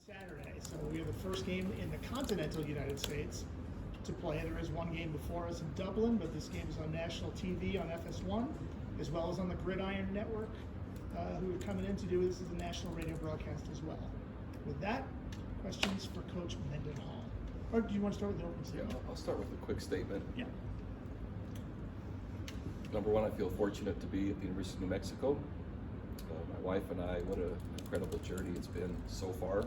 Saturday, so we have the first game in the continental United States to play. There is one game before us in Dublin, but this game is on national TV on FS1, as well as on the Gridiron Network, who are coming in to do this as a national radio broadcast as well. With that, questions for Coach Mendenhall. Or do you want to start with the open statement? Yeah, I'll start with a quick statement. Yeah. Number one, I feel fortunate to be at the University of New Mexico. My wife and I, what an incredible journey it's been so far.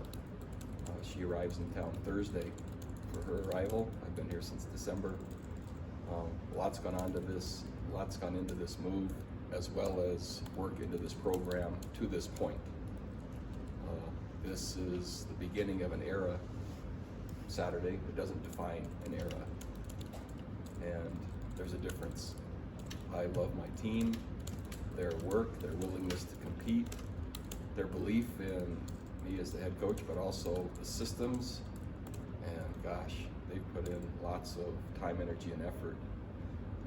She arrives in town Thursday for her arrival. I've been here since December. Lots gone into this move, as well as work into this program to this point. This is the beginning of an era. Saturday, it doesn't define an era. And there's a difference. I love my team, their work, their willingness to compete, their belief in me as the head coach, but also the systems. And gosh, they've put in lots of time, energy, and effort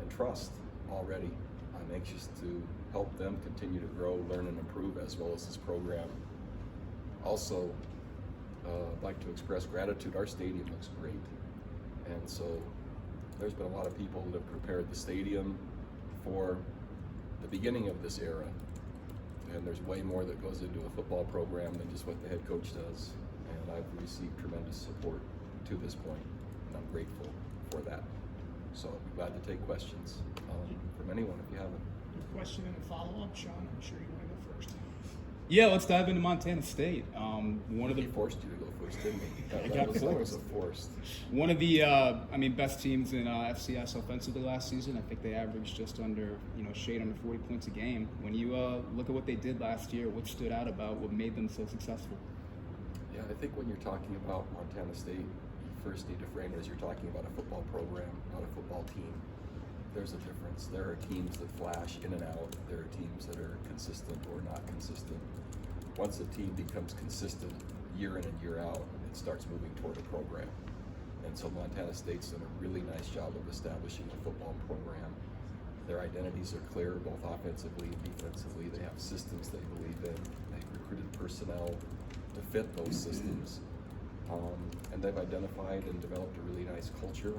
and trust already. I'm anxious to help them continue to grow, learn, and improve, as well as this program. Also, I'd like to express gratitude. Our stadium looks great. And so there's been a lot of people that have prepared the stadium for the beginning of this era. And there's way more that goes into a football program than just what the head coach does. And I've received tremendous support to this point, and I'm grateful for that. So I'd be glad to take questions from anyone if you have them. Good question and a follow-up. Sean, I'm sure you want to go first. Yeah, let's dive into Montana State. One of the He forced you to go first, didn't he? I That got was forced. forced. One of the best teams in FCS offensively last season. I think they averaged just under shade under 40 points a game. When you look at what they did last year, what stood out about what made them so successful? Yeah, I think when you're talking about Montana State, you first need to frame it as you're talking about a football program, not a football team. There's a difference. There are teams that flash in and out. There are teams that are consistent or not consistent. Once a team becomes consistent year in and year out, it starts moving toward a program. And so Montana State's done a really nice job of establishing a football program. Their identities are clear, both offensively and defensively. They have systems they believe in. They've recruited personnel to fit those systems. And they've identified and developed a really nice culture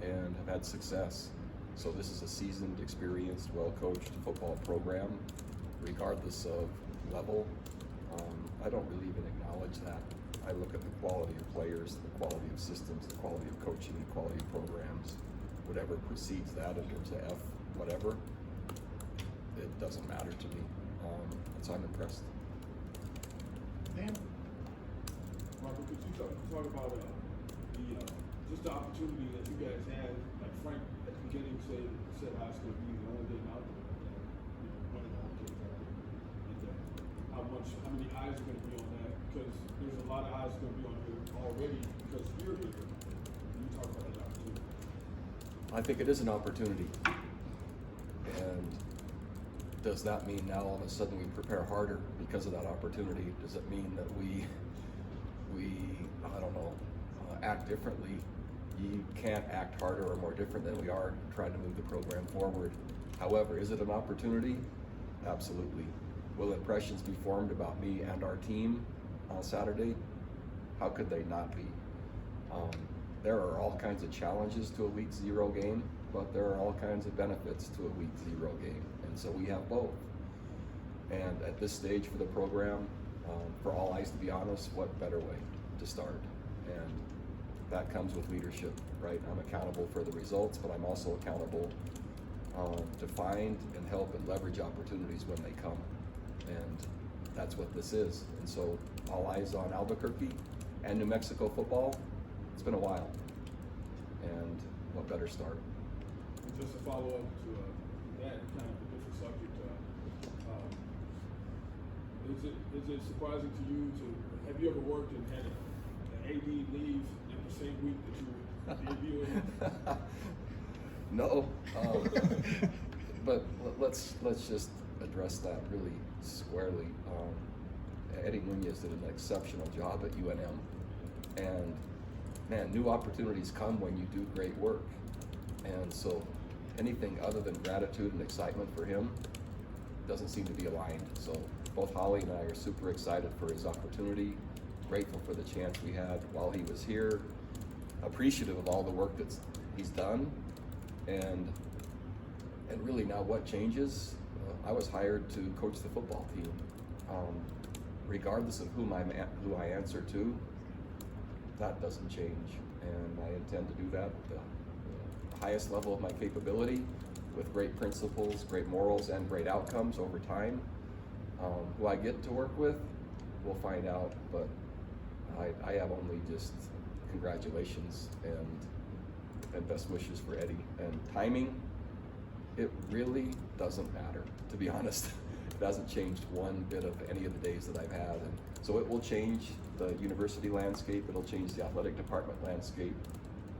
and have had success. So this is a seasoned, experienced, well-coached football program, regardless of level. I don't really even acknowledge that. I look at the quality of players, the quality of systems, the quality of coaching, the quality of programs. Whatever precedes that in terms of F, whatever, it doesn't matter to me. And so I'm impressed. Dan? Michael, could you talk about just the opportunity that you guys had, like Frank at the beginning said I was going to be the only game out there, one of the only games out there, and how many eyes are going to be on that, because there's a lot of eyes going to be on here already because you're here. You talk about that opportunity. I think it is an opportunity. And does that mean now all of a sudden we prepare harder because of that opportunity? Does it mean that we I don't know, act differently? You can't act harder or more different than we are trying to move the program forward. However, is it an opportunity? Absolutely. Will impressions be formed about me and our team on Saturday? How could they not be? There are all kinds of challenges to a week 0 game, but there are all kinds of benefits to a week 0 game. And so we have both. And at this stage for the program, for all eyes to be honest, what better way to start? And that comes with leadership, right? I'm accountable for the results, but I'm also accountable to find and help and leverage opportunities when they come. And that's what this is. And so all eyes on Albuquerque and New Mexico football. It's been a while. And what better start? And just to follow up to that, kind of a different subject, is it surprising to you have you ever worked and had an AD leave in the same week that you were debuting? No, but let's just address that really squarely. Eddie Nunez did an exceptional job at UNM, and man, new opportunities come when you do great work. And so anything other than gratitude and excitement for him doesn't seem to be aligned. So both Holly and I are super excited for his opportunity grateful for the chance we had while he was here, appreciative of all the work that he's done, and really now what changes? I was hired to coach the football team. Regardless of who I answer to, that doesn't change, and I intend to do that at the highest level of my capability, with great principles, great morals, and great outcomes over time. Who I get to work with, we'll find out, but I have only just congratulations and best wishes for Eddie. And timing, it really doesn't matter, to be honest. It hasn't changed one bit of any of the days that I've had. And so it will change the university landscape, it'll change the athletic department landscape.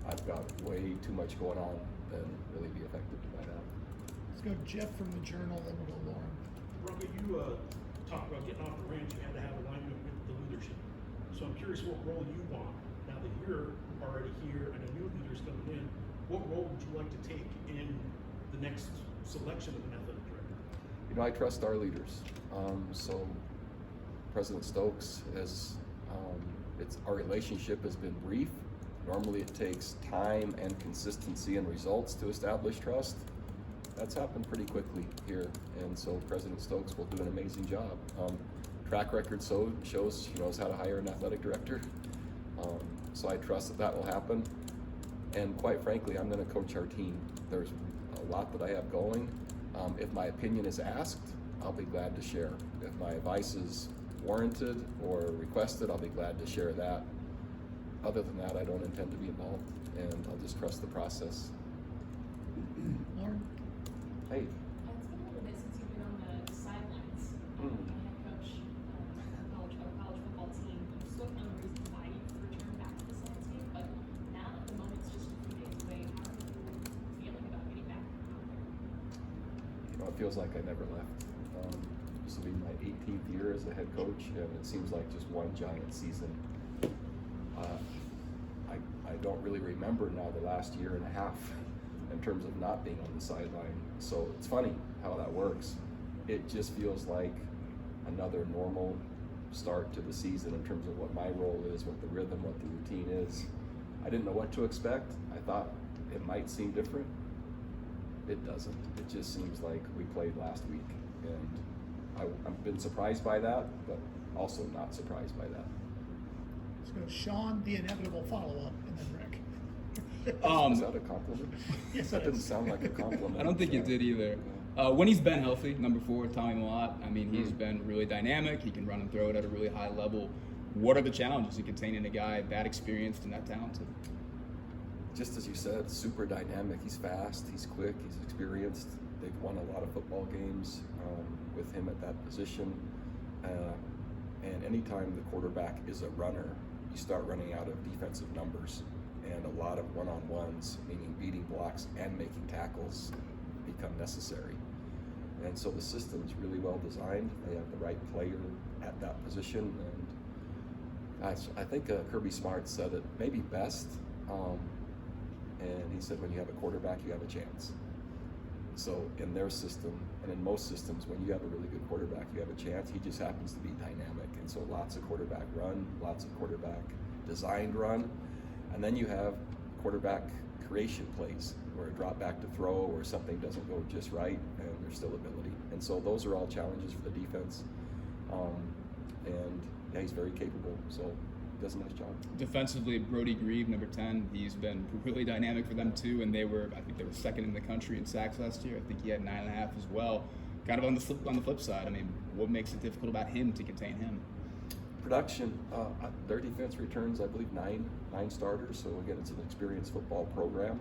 I've got way too much going on than really be affected by that. Let's go Jeff from the Journal, then we'll go Lauren. Bronco, you talked about getting off the ranch, you had to have alignment with the leadership. So I'm curious what role you want, now that you're already here and a new leader's coming in, what role would you like to take in the next selection of an athletic director? You know, I trust our leaders. So President Stokes has, our relationship has been brief. Normally it takes time and consistency and results to establish trust. That's happened pretty quickly here, and so President Stokes will do an amazing job. Track record shows she knows how to hire an athletic director, so I trust that will happen. And quite frankly, I'm going to coach our team. There's a lot that I have going. If my opinion is asked, I'll be glad to share. If my advice is warranted or requested, I'll be glad to share that. Other than that, I don't intend to be involved, and I'll just trust the process. Lauren? Hey. It's been a little bit since you've been on the sidelines, head coach of a college football team. You've spoken on the reasons why you've returned back to this landscape, but now that the moment's just a few days away, how are you feeling about getting back out there? You know, it feels like I never left. This will be my 18th year as a head coach, and it seems like just one giant season. I don't really remember now the last year and a half in terms of not being on the sideline. So it's funny how that works. It just feels like another normal start to the season in terms of what my role is, what the rhythm, what the routine is. I didn't know what to expect. I thought it might seem different. It doesn't. It just seems like we played last week, and I've been surprised by that, but also not surprised by that. Let's go Sean, the inevitable follow-up, and then Rick. Is that a compliment? Yes, That it didn't is. sound like a compliment. I don't think it did either. When he's been healthy, number 4, Tommy Malott, I mean, he's been really dynamic. He can run and throw it at a really high level. What are the challenges in containing a guy that experienced and that talented? Just as you said, super dynamic. He's fast, he's quick, he's experienced. They've won a lot of football games with him at that position. And anytime the quarterback is a runner, you start running out of defensive numbers. And a lot of one-on-ones, meaning beating blocks and making tackles, become necessary. And so the system's really well designed. They have the right player at that position. And I think Kirby Smart said it maybe best. And he said, when you have a quarterback, you have a chance. So in their system, and in most systems, when you have a really good quarterback, you have a chance. He just happens to be dynamic. And so lots of quarterback run, lots of quarterback designed run. And then you have quarterback creation plays where a drop back to throw or something doesn't go just right and there's still ability. And so those are all challenges for the defense. And yeah, he's very capable, so he does a nice job. Defensively, Brody Grieve, number 10, he's been really dynamic for them too, and I think they were second in the country in sacks last year. I think he had 9.5 as well. Kind of on the flip side, I mean, what makes it difficult about him to contain him? Production, their defense returns, I believe, nine starters. So again, it's an experienced football program,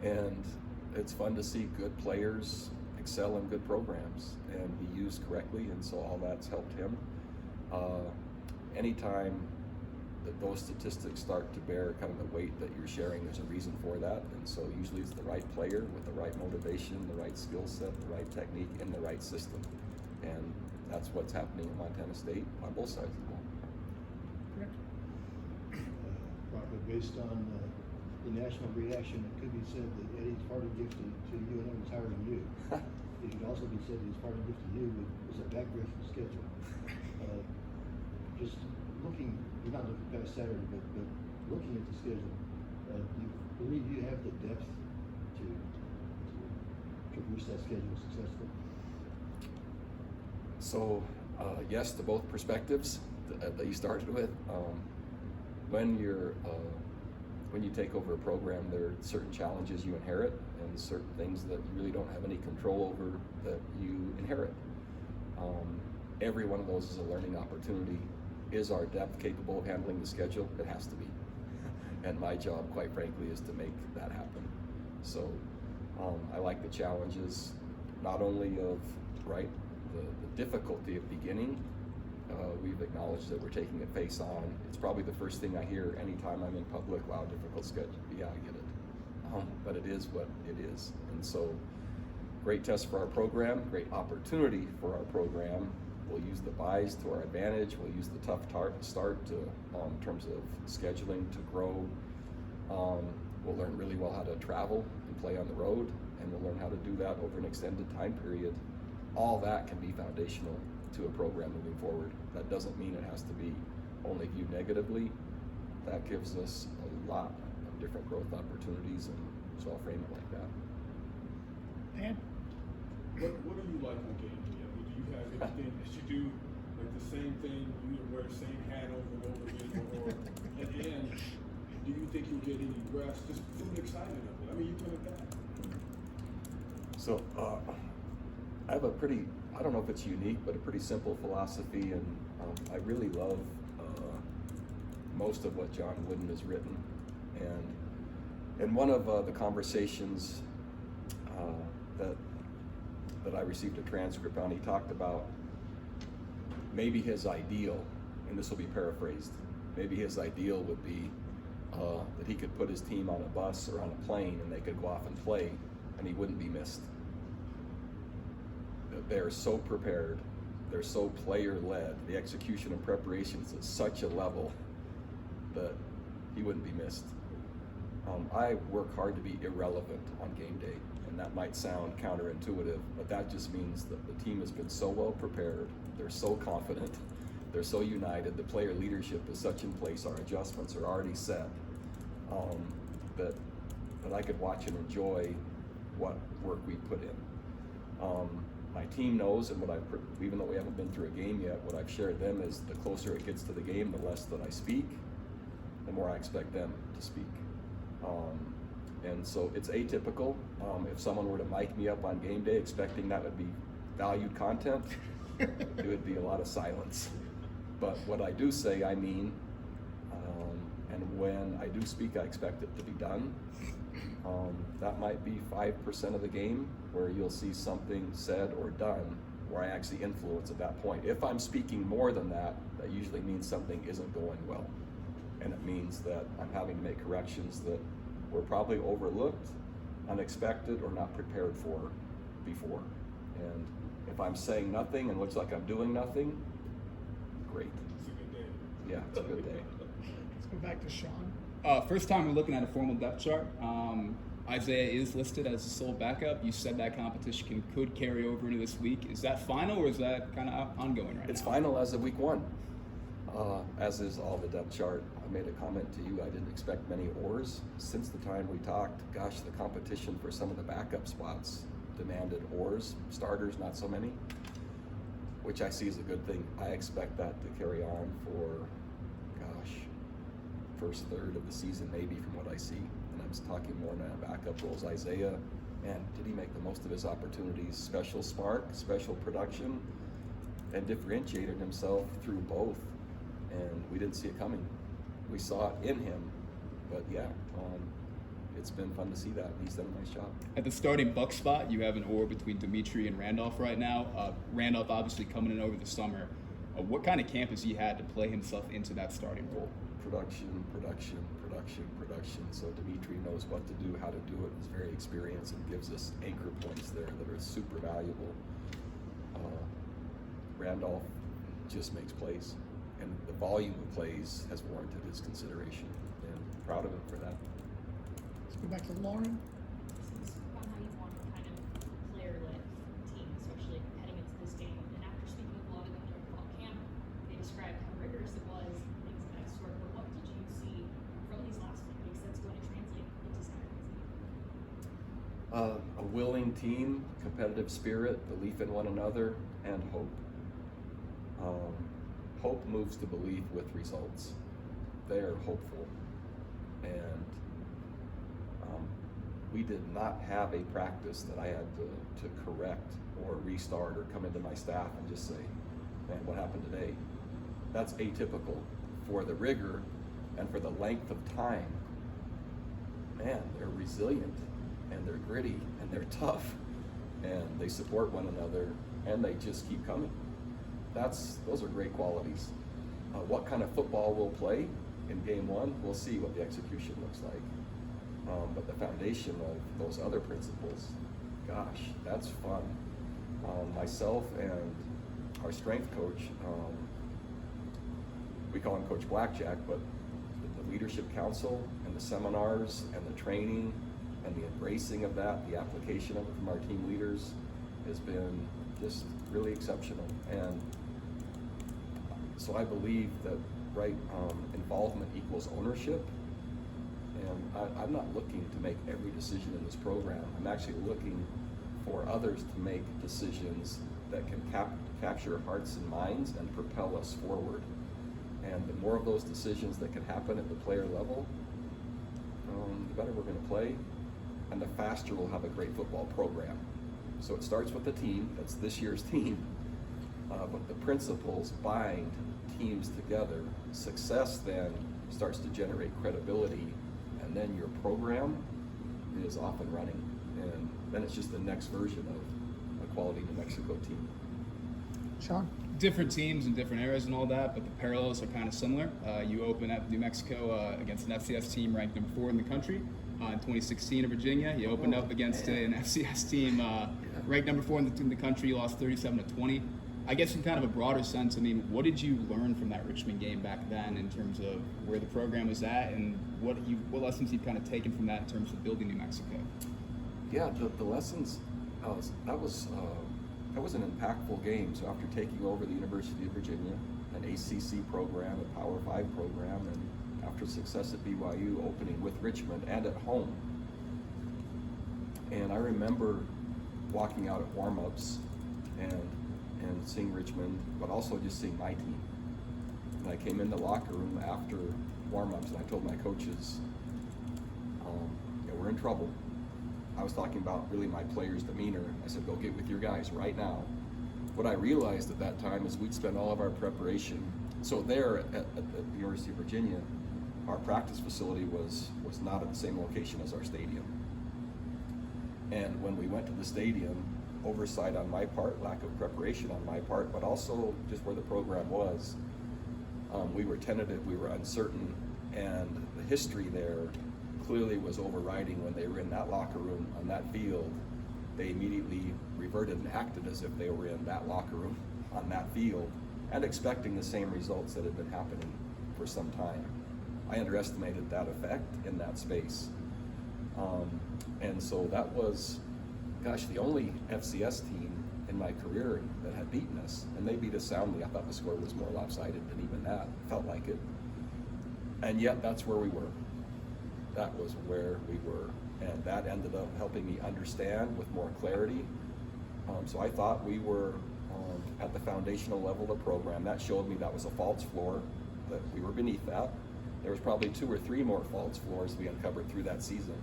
and it's fun to see good players excel in good programs and be used correctly. And so all that's helped him. Anytime that those statistics start to bear kind of the weight that you're sharing, there's a reason for that. And so usually it's the right player with the right motivation, the right skill set, the right technique, and the right system. And that's what's happening in Montana State on both sides of the ball. Rick? Probably based on the national reaction, it could be said that Eddie's parting gift to UNM was hiring you. It could also be said his parting gift to you was a backbreaking schedule. just looking, you're not looking past Saturday, but looking at the schedule, do you believe you have the depth to traverse that schedule successfully? So, yes to both perspectives that you started with. When you take over a program, there are certain challenges you inherit and certain things that you really don't have any control over that you inherit. Every one of those is a learning opportunity. Is our depth capable of handling the schedule? It has to be. And my job, quite frankly, is to make that happen. So I like the challenges, not only of, right, the difficulty of beginning. We've acknowledged that we're taking it face on. It's probably the first thing I hear anytime I'm in public. Wow, difficult schedule. Yeah, I get it. But it is what it is. And so, great test for our program, great opportunity for our program. We'll use the buys to our advantage. We'll use the tough start to, in terms of scheduling, to grow. We'll learn really well how to travel and play on the road, and we'll learn how to do that over an extended time period. All that can be foundational to a program moving forward. That doesn't mean it has to be only viewed negatively. That gives us a lot of different growth opportunities, and so I'll frame it like that. Dan? What do you like on game day? I mean, do you have anything that you do, like the same thing, you wear the same hat over and over again, or and do you think you'll get any rest just from the excitement of it? I mean, you put it back. So I have a pretty, I don't know if it's unique, but a pretty simple philosophy, and I really love most of what John Wooden has written. And in one of the conversations that I received a transcript on, he talked about maybe his ideal, and this will be paraphrased, maybe his ideal would be that he could put his team on a bus or on a plane and they could go off and play and he wouldn't be missed. They're so prepared, they're so player-led, the execution and preparation is at such a level that he wouldn't be missed. I work hard to be irrelevant on game day, and that might sound counterintuitive, but that just means that the team has been so well prepared, they're so confident, they're so united, the player leadership is such in place, our adjustments are already set, that I could watch and enjoy what work we put in. My team knows, and even though we haven't been through a game yet, what I've shared them is the closer it gets to the game, the less that I speak, the more I expect them to speak. And so it's atypical. If someone were to mic me up on game day expecting that would be valued content, it would be a lot of silence. But what I do say, I mean, and when I do speak, I expect it to be done. That might be 5% of the game where you'll see something said or done where I actually influence at that point. If I'm speaking more than that, that usually means something isn't going well. And it means that I'm having to make corrections that were probably overlooked, unexpected, or not prepared for before. And if I'm saying nothing and looks like I'm doing nothing, great. It's a good day. Yeah, it's a good day. Let's go back to Sean. First time we're looking at a formal depth chart. Isaiah is listed as the sole backup. You said that competition could carry over into this week. Is that final, or is that kind of ongoing right now? It's final as of week 1, as is all the depth chart. I made a comment to you, I didn't expect many oars. Since the time we talked, gosh, the competition for some of the backup spots demanded oars. Starters, not so many, which I see as a good thing. I expect that to carry on for, gosh, first third of the season, maybe, from what I see. And I'm talking more now backup roles. Isaiah, man, did he make the most of his opportunities? Special spark, special production, and differentiated himself through both. And we didn't see it coming. We saw it in him, but yeah, it's been fun to see that. He's done a nice job. At the starting buck spot, you have an oar between Dimitri and Randolph right now. Randolph obviously coming in over the summer. What kind of camp has he had to play himself into that starting role? Production. So Dimitri knows what to do, how to do it. He's very experienced and gives us anchor points there that are super valuable. Randolph just makes plays, and the volume of plays has warranted his consideration, and proud of him for that. Let's go back to Lauren. This is about how you want a kind of player-led team, especially heading into this game. And after speaking with a lot of them during fall camp, they described how rigorous rigorous it was, things of that sort, but what did you see from these last few weeks that's going to translate into Saturday? A willing team, competitive spirit, belief in one another, and hope. Hope moves to belief with results. They are hopeful. And we did not have a practice that I had to correct or restart or come into my staff and just say, man, what happened today? That's atypical for the rigor and for the length of time. Man, they're resilient and they're gritty and they're tough and they support one another and they just keep coming. Those are great qualities. What kind of football we'll play in game one, we'll see what the execution looks like. But the foundation of those other principles, gosh, that's fun. Myself and our strength coach, we call him Coach Blackjack, but the leadership council and the seminars and the training and the embracing of that, the application of it from our team leaders has been just really exceptional. And so I believe that, right, involvement equals ownership. And I'm not looking to make every decision in this program. I'm actually looking for others to make decisions that can capture hearts and minds and propel us forward. And the more of those decisions that can happen at the player level, the better we're going to play, and the faster we'll have a great football program. So it starts with the team, that's this year's team, but the principles bind teams together. Success then starts to generate credibility, and then your program is off and running. And then it's just the next version of a quality New Mexico team. Sean? Different teams in different eras and all that, but the parallels are kind of similar. You open up New Mexico against an FCS team ranked number 4 in the country. In 2016 in Virginia, you opened up against an FCS team ranked number 4 in the country. You lost 37-20. I guess in kind of a broader sense, I mean, what did you learn from that Richmond game back then in terms of where the program was at, and what lessons you've kind of taken from that in terms of building New Mexico? Yeah, the lessons, that was an impactful game. So after taking over the University of Virginia, an ACC program, a Power 5 program, and after success at BYU, opening with Richmond and at home. And I remember walking out at warm-ups and seeing Richmond, but also just seeing my team. And I came in the locker room after warm-ups and I told my coaches, we're in trouble. I was talking about really my players' demeanor. I said, go get with your guys right now. What I realized at that time is we'd spend all of our preparation. So there at the University of Virginia, our practice facility was not at the same location as our stadium. And when we went to the stadium, oversight on my part, lack of preparation on my part, but also just where the program was, we were tentative, we were uncertain, and the history there clearly was overriding. When they were in that locker room on that field, they immediately reverted and acted as if they were in that locker room on that field and expecting the same results that had been happening for some time. I underestimated that effect in that space. And so that was, gosh, the only FCS team in my career that had beaten us, and they beat us soundly. I thought the score was more lopsided than even that. It felt like it. And yet that's where we were. That was where we were. And that ended up helping me understand with more clarity. So I thought we were at the foundational level of the program. That showed me that was a false floor, that we were beneath that. There was probably 2 or 3 more false floors we uncovered through that season.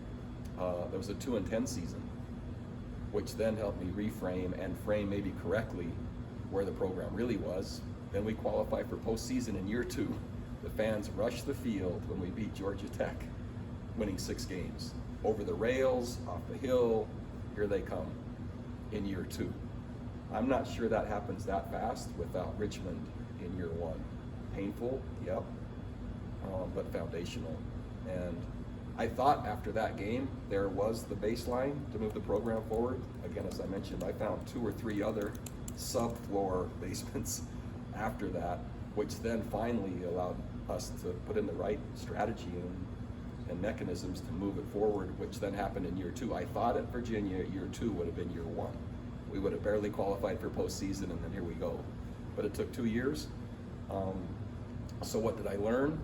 There was a 2-10 season, which then helped me reframe and frame maybe correctly where the program really was. Then we qualified for postseason in year 2. The fans rushed the field when we beat Georgia Tech, winning 6 games. Over the rails, off the hill, here they come in year 2. I'm not sure that happens that fast without Richmond in year 1. Painful, yep, but foundational. And I thought after that game, there was the baseline to move the program forward. Again, as I mentioned, I found 2 or 3 other sub-floor basements after that, which then finally allowed us to put in the right strategy and mechanisms to move it forward, which then happened in year 2. I thought at Virginia, year 2 would have been year 1. We would have barely qualified for postseason, and then here we go. But it took 2 years. So what did I learn?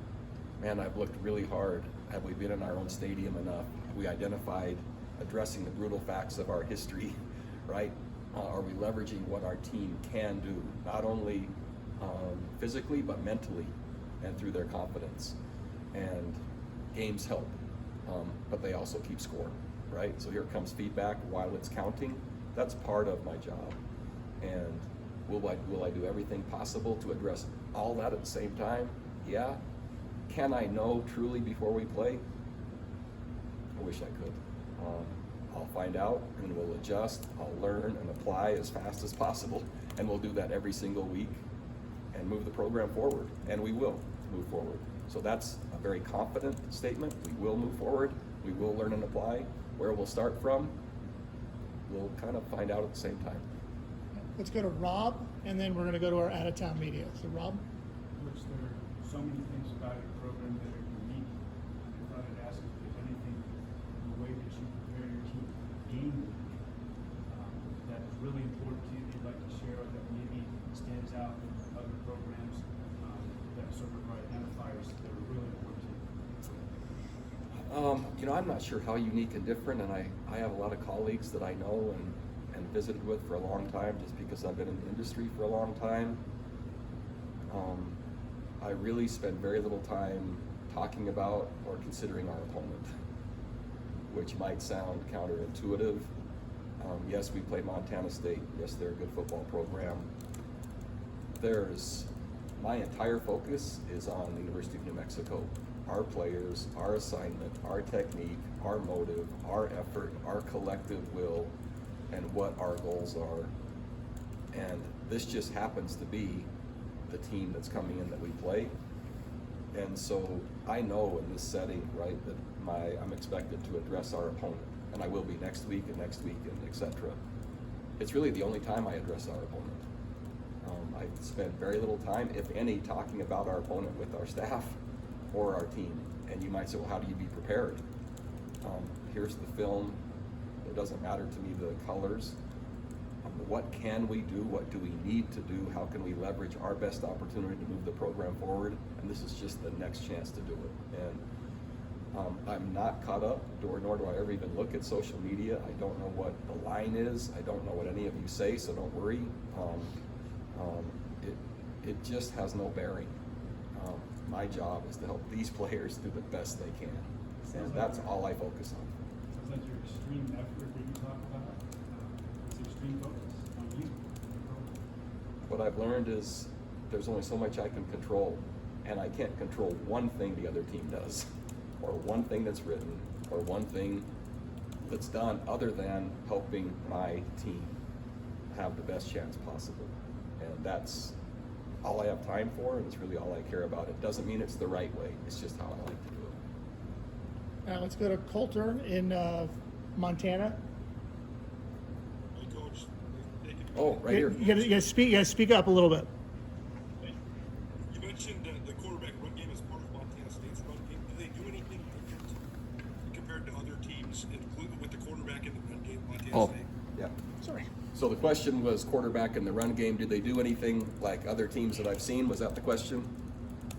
Man, I've looked really hard. Have we been in our own stadium enough? Have we identified addressing the brutal facts of our history, right? Are we leveraging what our team can do, not only physically, but mentally and through their confidence? And games help, but they also keep score, right? So here comes feedback while it's counting. That's part of my job. And will I do everything possible to address all that at the same time? Yeah. Can I know truly before we play? I wish I could. I'll find out and we'll adjust. I'll learn and apply as fast as possible. And we'll do that every single week and move the program forward. And we will move forward. So that's a very confident statement. We will move forward. We will learn and apply. Where we'll start from, we'll kind of find out at the same time. Let's go to Rob, and then we're going to go to our out-of-town media. So Rob? Coach, there are so many things about your program that are unique. I thought I'd ask if there's anything in the way that you prepare your team game week that is really important to you that you'd like to share, or that maybe stands out from other programs that sort of are identifiers that are really important to you. I'm not sure how unique and different, and I have a lot of colleagues that I know and visited with for a long time just because I've been in the industry for a long time. I really spend very little time talking about or considering our opponent, which might sound counterintuitive. Yes, we play Montana State. Yes, they're a good football program. My entire focus is on the University of New Mexico. Our players, our assignment, our technique, our motive, our effort, our collective will, and what our goals are. And this just happens to be the team that's coming in that we play. And so I know in this setting, right, that I'm expected to address our opponent, and I will be next week and etc. It's really the only time I address our opponent. I spend very little time, if any, talking about our opponent with our staff or our team. And you might say, well, how do you be prepared? Here's the film. It doesn't matter to me the colors. What can we do? What do we need to do? How can we leverage our best opportunity to move the program forward? And this is just the next chance to do it. And I'm not caught up, nor do I ever even look at social media. I don't know what the line is. I don't know what any of you say, so don't worry. It just has no bearing. My job is to help these players do the best they can. And that's all I focus on. Sounds like your extreme effort that you talk about, it's extreme focus on you. What I've learned is there's only so much I can control, and I can't control one thing the other team does, or one thing that's written, or one thing that's done other than helping my team have the best chance possible. And that's all I have time for, and it's really all I care about. It doesn't mean it's the right way. It's just how I like to do it. Let's go to Coulter in Montana. Hey, Coach. Oh, right here. You gotta speak up a little bit. You mentioned the quarterback run game as part of Montana State's run game. Do they do anything different compared to other teams, including with the quarterback in the run game, Montana State? Yeah. Sorry. So the question was quarterback in the run game. Do they do anything like other teams that I've seen? Was that the question?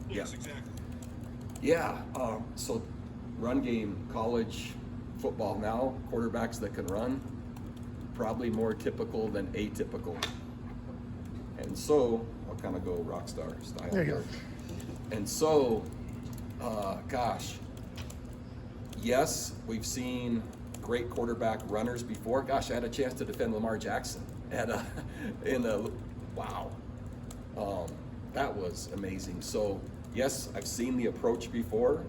Yes, exactly. Yeah. So run game, college football now, quarterbacks that can run, probably more typical than atypical. And so, I'll kind of go rock star style. There you go. And so, yes, we've seen great quarterback runners before. Gosh, I had a chance to defend Lamar Jackson wow. That was amazing. So yes, I've seen the approach before,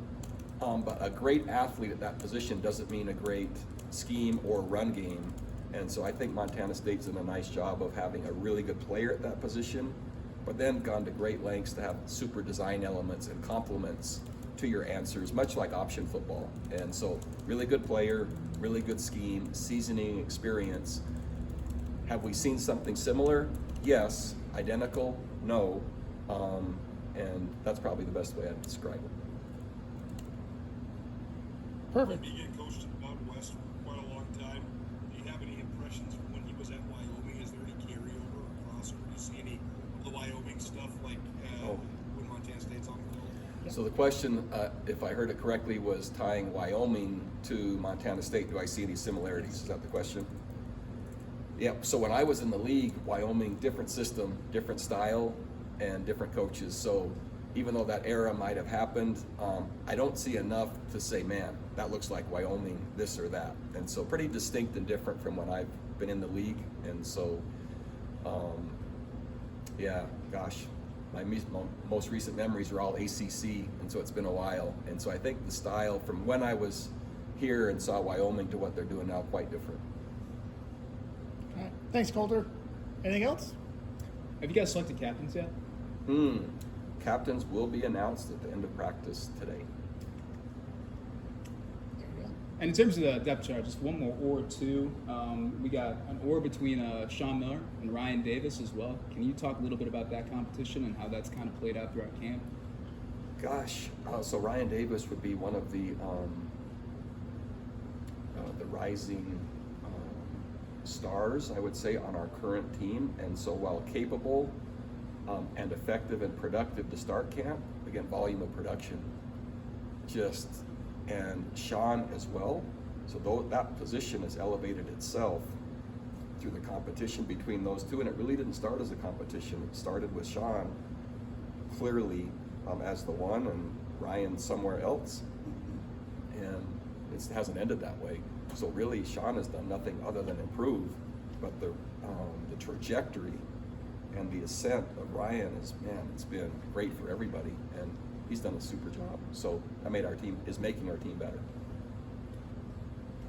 but a great athlete at that position doesn't mean a great scheme or run game. And so I think Montana State's done a nice job of having a really good player at that position, but then gone to great lengths to have super design elements and complements to your answers, much like option football. And so really good player, really good scheme, seasoning, experience. Have we seen something similar? Yes. Identical? No. And that's probably the best way I'd describe it. Perfect. You get coached at Mountain West for quite a long time. Do you have any impressions from when he was at Wyoming? Is there any carryover or crossover? Do you see any of the Wyoming stuff like when Montana State's on? So the question, if I heard it correctly, was tying Wyoming to Montana State. Do I see any similarities? Is that the question? Yeah, so when I was in the league, Wyoming, different system, different style, and different coaches. So even though that era might have happened, I don't see enough to say, man, that looks like Wyoming, this or that. And so pretty distinct and different from when I've been in the league. And so, yeah, gosh, my most recent memories are all ACC, and so it's been a while. And so I think the style from when I was here and saw Wyoming to what they're doing now, quite different. All right. Thanks, Coulter. Anything else? Have you guys selected captains yet? Captains will be announced at the end of practice today. There we go. And in terms of the depth chart, just one more or two. We got an or between Sean Miller and Ryan Davis as well. Can you talk a little bit about that competition and how that's kind of played out throughout camp? Gosh, so Ryan Davis would be one of the rising stars, I would say, on our current team. And so while capable and effective and productive to start camp, again, volume of production, and Sean as well. So that position has elevated itself through the competition between those two, and it really didn't start as a competition. It started with Sean clearly as the one, and Ryan somewhere else, and it hasn't ended that way. So really, Sean has done nothing other than improve, but the trajectory and the ascent of Ryan it's been great for everybody, and he's done a super job. So that is making our team better.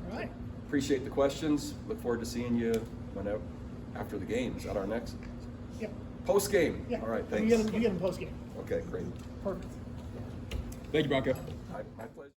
All right. Appreciate the questions. Look forward to seeing you after the game. Is that our next? Yep. Post game. Yeah. All right, You thanks. get them post game. Okay, great. Perfect. Thank you, Bronco. My pleasure.